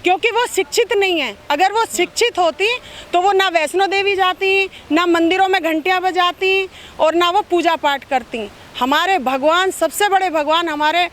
क्योंकि वो शिक्षित नहीं है। अगर वो शिक्षित होती तो वो ना वैष्णो देवी जाती, ना मंदिरों में घंटियाँ बजाती और ना वो पूजा पाठ करती। हमारे भगवान, सबसे बड़े भगवान हमारे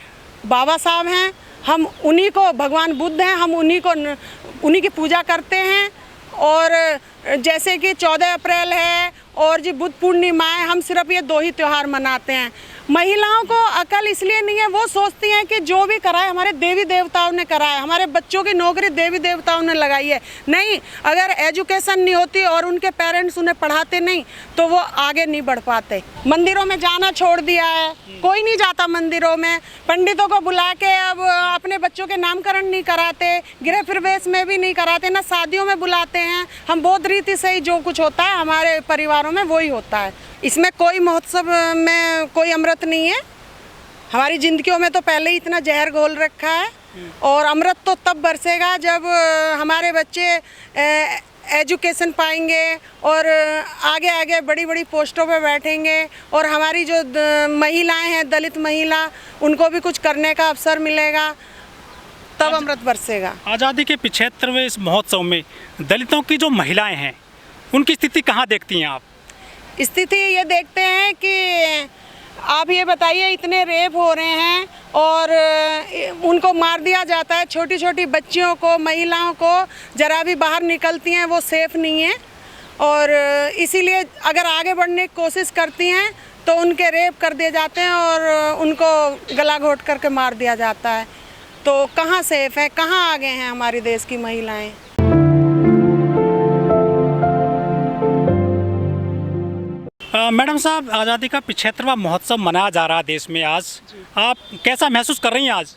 बाबा साहब हैं। हम उन्हीं को, भगवान बुद्ध हैं, हम उन्हीं की पूजा करते हैं। और जैसे कि 14 अप्रैल है और जी बुद्ध पूर्णिमा है, हम सिर्फ ये 2 ही त्यौहार मनाते हैं। महिलाओं को अकल इसलिए नहीं है, वो सोचती हैं कि जो भी कराए हमारे देवी देवताओं ने कराए, हमारे बच्चों की नौकरी देवी देवताओं ने लगाई है। नहीं, अगर एजुकेशन नहीं होती और उनके पेरेंट्स उन्हें पढ़ाते नहीं तो वो आगे नहीं बढ़ पाते। मंदिरों में जाना छोड़ दिया है, कोई नहीं जाता मंदिरों में। पंडितों को बुला के अब अपने बच्चों के नामकरण नहीं कराते, गृह प्रवेश में भी नहीं कराते, ना शादियों में बुलाते हैं। हम बौद्ध रीति से ही जो कुछ होता है हमारे परिवारों में वही होता है। इसमें कोई महोत्सव में कोई अमृत नहीं है। हमारी जिंदगियों में तो पहले ही इतना जहर घोल रखा है, और अमृत तो तब बरसेगा जब हमारे बच्चे एजुकेशन पाएंगे और आगे आगे बड़ी बड़ी पोस्टों पे बैठेंगे, और हमारी जो महिलाएं हैं, दलित महिला, उनको भी कुछ करने का अवसर मिलेगा, तब अमृत बरसेगा। आज़ादी के 75वें इस महोत्सव में दलितों की जो महिलाएं हैं उनकी स्थिति कहाँ देखती हैं आप? स्थिति ये देखते हैं कि आप ये बताइए, इतने रेप हो रहे हैं और उनको मार दिया जाता है। छोटी छोटी बच्चियों को, महिलाओं को जरा भी बाहर निकलती हैं वो सेफ़ नहीं है, और इसीलिए अगर आगे बढ़ने की कोशिश करती हैं तो उनके रेप कर दिए जाते हैं और उनको गला घोट करके मार दिया जाता है। तो कहाँ सेफ़ है, कहाँ आगे हैं हमारे देश की महिलाएं? मैडम साहब, आज़ादी का 75वां महोत्सव मनाया जा रहा है देश में आज, आप कैसा महसूस कर रही हैं आज?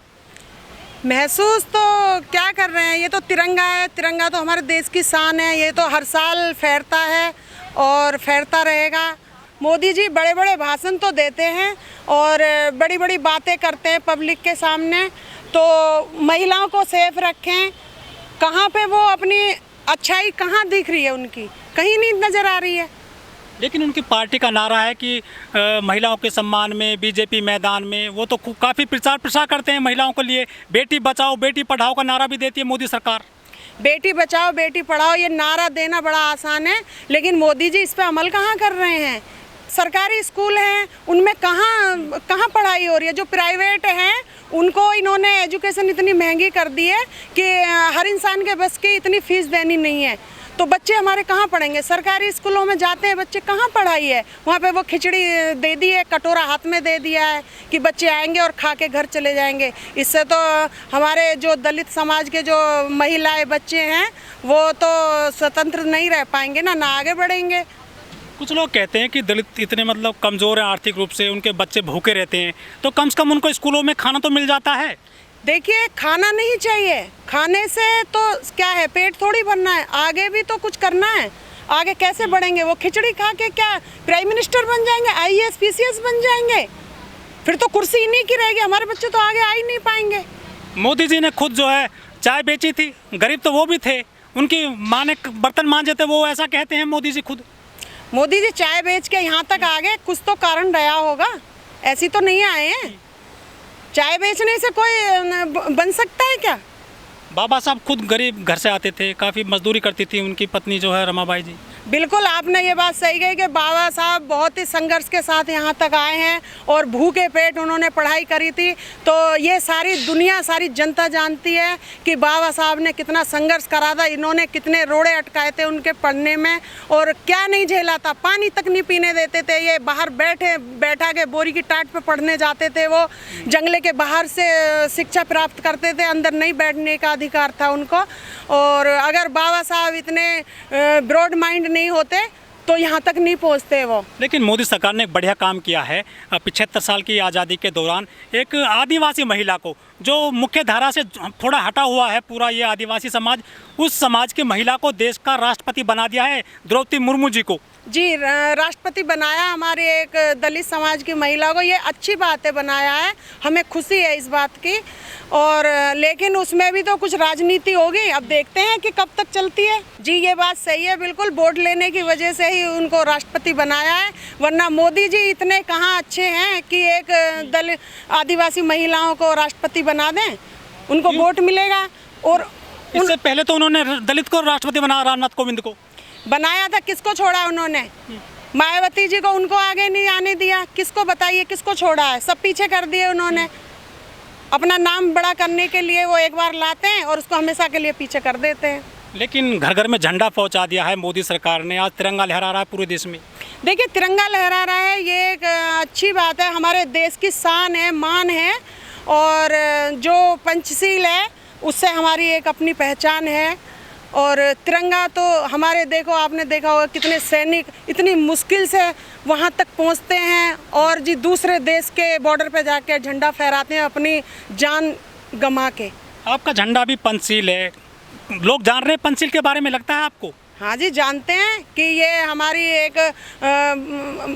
महसूस तो क्या कर रहे हैं, ये तो तिरंगा है, तिरंगा तो हमारे देश की शान है, ये तो हर साल फहरता है और फहरता रहेगा। मोदी जी बड़े बड़े भाषण तो देते हैं और बड़ी बड़ी बातें करते हैं पब्लिक के सामने, तो महिलाओं को सेफ रखें। कहाँ पे वो अपनी अच्छाई कहाँ दिख रही है उनकी? कहीं नहीं नज़र आ रही है। लेकिन उनकी पार्टी का नारा है कि महिलाओं के सम्मान में बीजेपी मैदान में, वो तो काफ़ी प्रचार करते हैं महिलाओं के लिए। बेटी बचाओ बेटी पढ़ाओ का नारा भी देती है मोदी सरकार। बेटी बचाओ बेटी पढ़ाओ ये नारा देना बड़ा आसान है, लेकिन मोदी जी इस पर अमल कहाँ कर रहे हैं? सरकारी स्कूल हैं, उनमें कहाँ पढ़ाई हो रही है? जो प्राइवेट हैं उनको इन्होंने एजुकेशन इतनी महंगी कर दी है कि हर इंसान के बस की इतनी फीस देनी नहीं है, तो बच्चे हमारे कहाँ पढ़ेंगे? सरकारी स्कूलों में जाते हैं बच्चे, कहाँ पढ़ाई है? वहाँ पे वो खिचड़ी दे दी है, कटोरा हाथ में दे दिया है कि बच्चे आएंगे और खा के घर चले जाएंगे। इससे तो हमारे जो दलित समाज के जो महिलाएं, बच्चे हैं, वो तो स्वतंत्र नहीं रह पाएंगे ना आगे बढ़ेंगे। कुछ लोग कहते हैं कि दलित इतने मतलब कमज़ोर हैं आर्थिक रूप से, उनके बच्चे भूखे रहते हैं, तो कम से कम उनको स्कूलों में खाना तो मिल जाता है। देखिए, खाना नहीं चाहिए, खाने से तो क्या है, पेट थोड़ी भरना है, आगे भी तो कुछ करना है। आगे कैसे बढ़ेंगे? वो खिचड़ी खा के क्या प्राइम मिनिस्टर बन जाएंगे, IAS PCS बन जाएंगे? फिर तो कुर्सी इन्हीं की रहेगी, हमारे बच्चे तो आगे आ ही नहीं पाएंगे। मोदी जी ने खुद जो है चाय बेची थी, गरीब तो वो भी थे, उनकी माँ ने बर्तन मांजे थे, वो ऐसा कहते हैं मोदी जी खुद। मोदी जी चाय बेच के यहाँ तक आ गए, कुछ तो कारण रहा होगा, ऐसी तो नहीं आए हैं। चाय बेचने से कोई बन सकता है क्या? बाबा साहब खुद गरीब घर से आते थे, काफ़ी मजदूरी करती थी उनकी पत्नी जो है रमाबाई जी। बिल्कुल, आपने ये बात सही कही कि बाबा साहब बहुत ही संघर्ष के साथ यहाँ तक आए हैं और भूखे पेट उन्होंने पढ़ाई करी थी। तो ये सारी दुनिया, सारी जनता जानती है कि बाबा साहब ने कितना संघर्ष करा था, इन्होंने कितने रोड़े अटकाए थे उनके पढ़ने में, और क्या नहीं झेला था। पानी तक नहीं पीने देते थे, ये बाहर बैठा के बोरी की टाट पे पढ़ने जाते थे, वो जंगले के बाहर से शिक्षा प्राप्त करते थे, अंदर नहीं बैठने का अधिकार था उनको। और अगर बाबा साहब इतने ब्रॉड माइंड नहीं होते तो यहाँ तक नहीं पहुँचते वो। लेकिन मोदी सरकार ने एक बढ़िया काम किया है 75 साल की आज़ादी के दौरान। एक आदिवासी महिला को, जो मुख्य धारा से थोड़ा हटा हुआ है पूरा ये आदिवासी समाज, उस समाज की महिला को देश का राष्ट्रपति बना दिया है, द्रौपदी मुर्मू जी को। जी, राष्ट्रपति बनाया हमारे एक दलित समाज की महिला को, ये अच्छी बात है, बनाया है, हमें खुशी है इस बात की। और लेकिन उसमें भी तो कुछ राजनीति होगी, अब देखते हैं कि कब तक चलती है। जी, ये बात सही है, बिल्कुल वोट लेने की वजह से ही उनको राष्ट्रपति बनाया है, वरना मोदी जी इतने कहाँ अच्छे हैं कि एक दलित आदिवासी महिलाओं को राष्ट्रपति बना दें, उनको वोट मिलेगा। और इससे पहले तो उन्होंने दलित को राष्ट्रपति बनाया, रामनाथ कोविंद को बनाया था, किसको छोड़ा उन्होंने? मायावती जी को, उनको आगे नहीं आने दिया। किसको बताइए, किसको छोड़ा है? सब पीछे कर दिए उन्होंने। अपना नाम बड़ा करने के लिए वो एक बार लाते हैं और उसको हमेशा के लिए पीछे कर देते हैं। लेकिन घर घर में झंडा पहुंचा दिया है मोदी सरकार ने, आज तिरंगा लहरा रहा है पूरे देश में। देखिए, तिरंगा लहरा रहा है, ये एक अच्छी बात है, हमारे देश की शान है, मान है। और जो पंचशील है उससे हमारी एक अपनी पहचान है। और तिरंगा तो हमारे, देखो आपने देखा होगा कितने सैनिक इतनी मुश्किल से वहाँ तक पहुँचते हैं और जी दूसरे देश के बॉर्डर पे जाके झंडा फहराते हैं अपनी जान गंवा के। आपका झंडा भी पंचशील है, लोग जान रहे हैं पंचशील के बारे में, लगता है आपको? हाँ जी, जानते हैं कि ये हमारी एक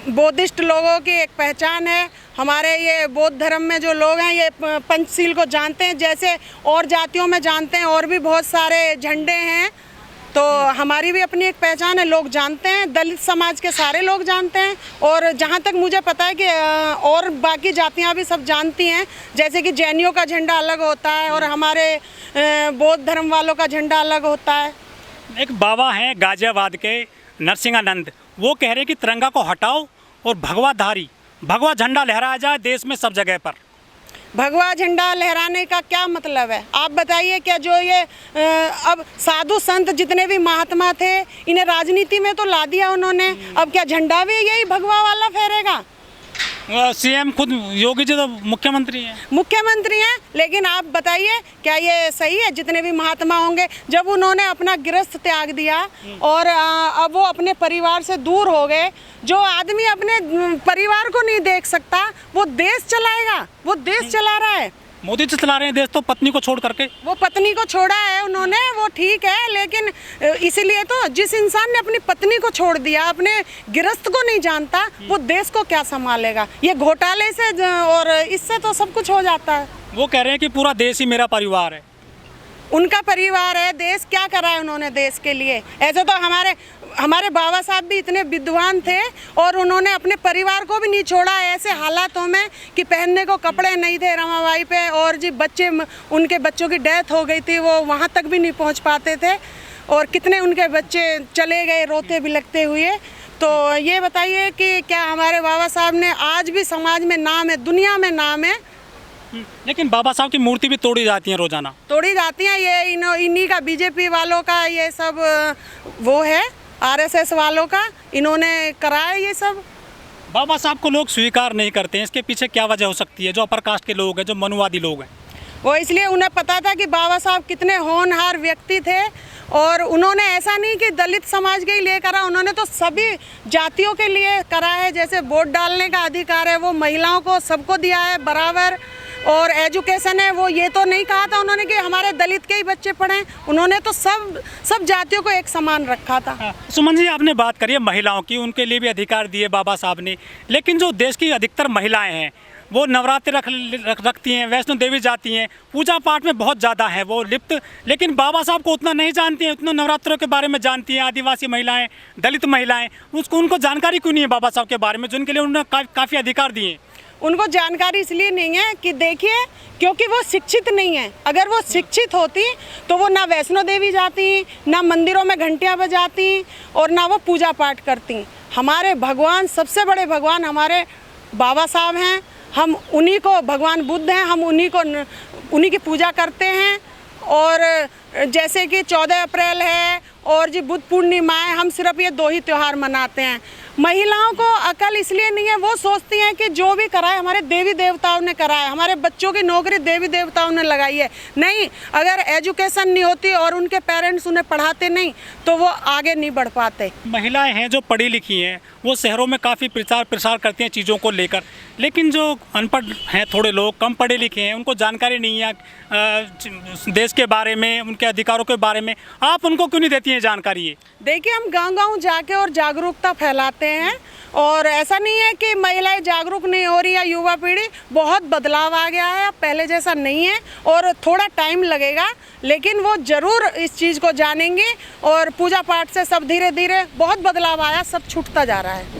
बौद्धिस्ट लोगों की एक पहचान है। हमारे ये बौद्ध धर्म में जो लोग हैं ये पंचशील को जानते हैं, जैसे और जातियों में जानते हैं, और भी बहुत सारे झंडे हैं। तो हमारी भी अपनी एक पहचान है, लोग जानते हैं, दलित समाज के सारे लोग जानते हैं। और जहाँ तक मुझे पता है कि और बाकी जातियाँ भी सब जानती हैं, जैसे कि जैनियों का झंडा अलग होता है और हमारे बौद्ध धर्म वालों का झंडा अलग होता है। एक बाबा हैं गाजियाबाद के, नरसिंहानंद, वो कह रहे हैं कि तिरंगा को हटाओ और भगवा झंडा लहराया जाए देश में सब जगह पर। भगवा झंडा लहराने का क्या मतलब है? आप बताइए। क्या जो ये अब साधु संत जितने भी महात्मा थे, इन्हें राजनीति में तो ला दिया उन्होंने, अब क्या झंडा भी यही भगवा वाला फहरेगा? सीएम खुद योगी जी तो मुख्यमंत्री हैं। लेकिन आप बताइए, क्या ये सही है? जितने भी महात्मा होंगे, जब उन्होंने अपना गृहस्थ त्याग दिया और अब वो अपने परिवार से दूर हो गए, जो आदमी अपने परिवार को नहीं देख सकता वो देश चलाएगा? वो देश चला रहा है, मोदी जी चला रहे हैं देश, तो पत्नी को छोड़ करके। वो पत्नी को छोड़ा है उन्होंने, वो ठीक है, लेकिन इसीलिए तो जिस इंसान ने अपनी पत्नी को छोड़ दिया, अपने गृहस्थ को नहीं जानता, वो देश को क्या संभालेगा? ये घोटाले से और इससे तो सब कुछ हो जाता है। वो कह रहे हैं कि पूरा देश ही मेरा परिवार है। उनका परिवार है, देश क्या करा है उन्होंने देश के लिए? ऐसे तो हमारे बाबा साहब भी इतने विद्वान थे और उन्होंने अपने परिवार को भी नहीं छोड़ा ऐसे हालातों में कि पहनने को कपड़े नहीं थे रमाबाई पे, और जी उनके बच्चों की डेथ हो गई थी, वो वहाँ तक भी नहीं पहुँच पाते थे, और कितने उनके बच्चे चले गए रोते बिलखते हुए। तो ये बताइए कि क्या हमारे बाबा साहब ने आज भी समाज में नाम है, दुनिया में नाम है। लेकिन बाबा साहब की मूर्ति भी तोड़ी जाती है, रोजाना तोड़ी जाती हैं। ये इन्हीं का, बीजेपी वालों का ये सब वो है, आरएसएस वालों का, इन्होंने कराया ये सब। बाबा साहब को लोग स्वीकार नहीं करते हैं, इसके पीछे क्या वजह हो सकती है? जो अपर कास्ट के लोग हैं, जो मनुवादी लोग हैं, वो इसलिए उन्हें पता था कि बाबा साहब कितने होनहार व्यक्ति थे, और उन्होंने ऐसा नहीं कि दलित समाज के लिए करा, उन्होंने तो सभी जातियों के लिए करा है। जैसे वोट डालने का अधिकार है वो महिलाओं को सबको दिया है बराबर, और एजुकेशन है, वो ये तो नहीं कहा था उन्होंने कि हमारे दलित के ही बच्चे पढ़ें, उन्होंने तो सब जातियों को एक समान रखा था। सुमन जी, आपने बात करी है महिलाओं की, उनके लिए भी अधिकार दिए बाबा साहब ने, लेकिन जो देश की अधिकतर महिलाएं हैं वो नवरात्रि रखती हैं, वैष्णो देवी जाती हैं, पूजा पाठ में बहुत ज़्यादा है वो लिप्त, लेकिन बाबा साहब को उतना नहीं जानती हैं, उतना नवरात्रों के बारे में जानती हैं आदिवासी महिलाएं, दलित महिलाएं, उनको जानकारी क्यों नहीं है बाबा साहब के बारे में, जिनके लिए उन्होंने काफ़ी अधिकार दिए? उनको जानकारी इसलिए नहीं है कि देखिए, क्योंकि वो शिक्षित नहीं है। अगर वो शिक्षित होती तो वो ना वैष्णो देवी जाती, ना मंदिरों में घंटियाँ बजाती, और ना वो पूजा पाठ करती। हमारे भगवान, सबसे बड़े भगवान हमारे बाबा साहब हैं, हम उन्हीं को, भगवान बुद्ध हैं, हम उन्हीं की पूजा करते हैं। और जैसे कि 14 अप्रैल है और जी बुद्ध पूर्णिमा है, हम सिर्फ ये 2 ही त्यौहार मनाते हैं। महिलाओं को अकल इसलिए नहीं है, वो सोचती हैं कि जो भी कराए हमारे देवी देवताओं ने कराया, हमारे बच्चों की नौकरी देवी देवताओं ने लगाई है। नहीं, अगर एजुकेशन नहीं होती और उनके पेरेंट्स उन्हें पढ़ाते नहीं तो वो आगे नहीं बढ़ पाते। महिलाएं हैं जो पढ़ी लिखी हैं, वो शहरों में काफ़ी प्रसार करती हैं चीज़ों को लेकर, लेकिन जो अनपढ़ हैं, थोड़े लोग कम पढ़े लिखे हैं, उनको जानकारी नहीं है देश के बारे में, उनके अधिकारों के बारे में, आप उनको क्यों नहीं देती हैं जानकारी? ये देखिए, हम गांव-गांव जाके और जागरूकता फैलाते हैं, और ऐसा नहीं है कि महिलाएं जागरूक नहीं हो रही है। युवा पीढ़ी, बहुत बदलाव आ गया है, अब पहले जैसा नहीं है, और थोड़ा टाइम लगेगा, लेकिन वो ज़रूर इस चीज़ को जानेंगे, और पूजा पाठ से सब धीरे धीरे बहुत बदलाव आया, सब छूटता जा रहा है।